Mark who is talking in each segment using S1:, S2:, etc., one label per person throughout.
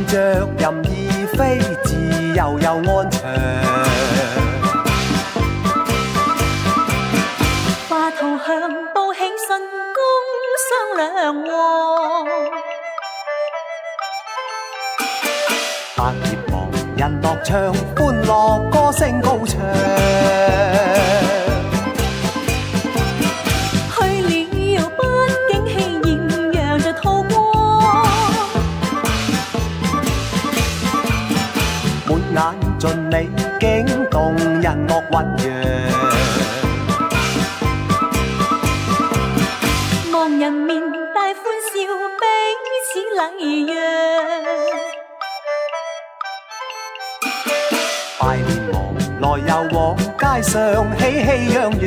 S1: 着任意飛，自由又安詳。
S2: 花圖響報喜訊，工商兩旺。
S1: 百業忙，人樂唱，歡樂歌聲高唱。
S2: 去了不景氣豔陽着吐光，
S1: 滿眼盡你景動，人樂醞釀。
S2: 望人面帶歡笑，彼此禮讓。
S1: 拜年忙，來又往，街上喜氣洋洋。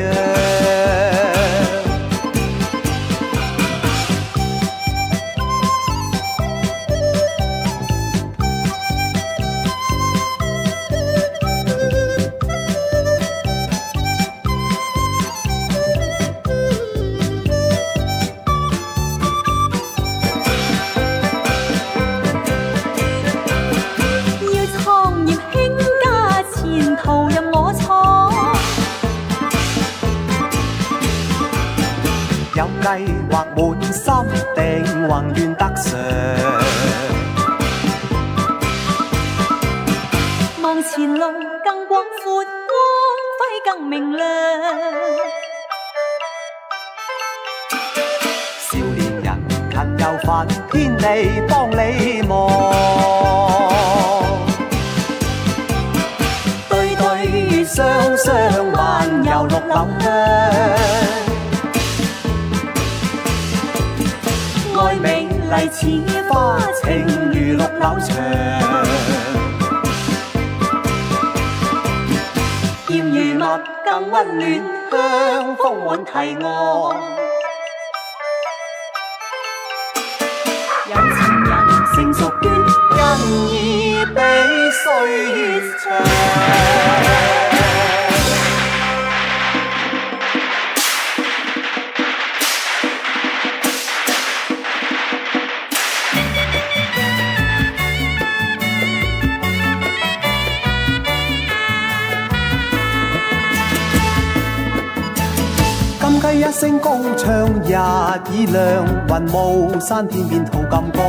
S1: 有計劃滿心，定宏願得償。
S2: 望前路更廣闊，光輝更明亮。
S1: 少年人勤又奮，天地幫你望。對對雙雙漫遊綠柳香。愛美麗似花，情如綠柳長。甜如蜜更溫暖，香風滿提案。人前人成熟端，因而比歲月長。金雞一聲高唱，日已亮，雲霧山天變土金光。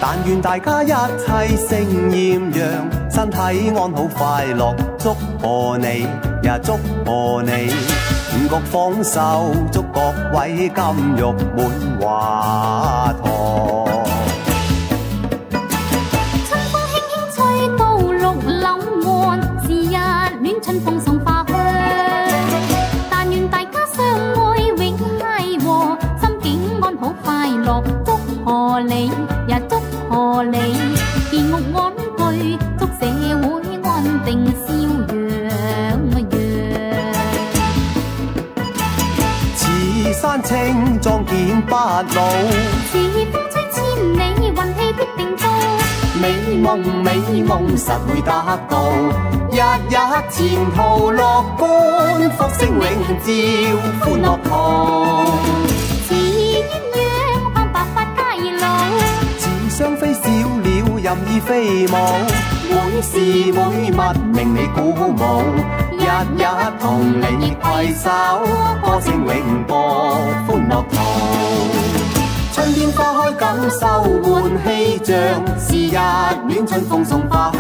S1: 但願大家一切勝豔陽，身體安好快樂，祝賀你呀祝賀你，五穀豐收，祝各位金玉滿華堂。
S3: 春風輕輕吹到綠柳岸，是日暖春風送花香。但願大家相愛永諧和，心境安好快樂，祝賀你呀祝賀你，建屋安居，祝社會安定笑洋洋。
S1: 慈山青壯健不老，
S3: 是風吹千里，運氣必定到。
S1: 美夢實會得到，日日前途樂觀，福星永照歡樂途。
S3: 似鴛鴦向白髮偕老，
S1: 似雙飛小鳥任意飛舞，每時每物令你鼓舞，日日同你攜手，歌聲永播歡樂途。春天花開感受換氣象，是日暖春風送花香。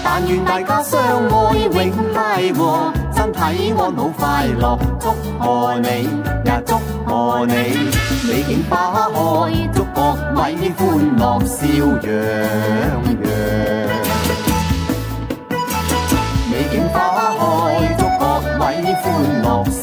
S1: 但願大家相愛永諧和，身體安好快樂，祝賀你呀祝賀你，美景花開，祝各位歡樂笑洋洋。美景花開，祝各位歡樂笑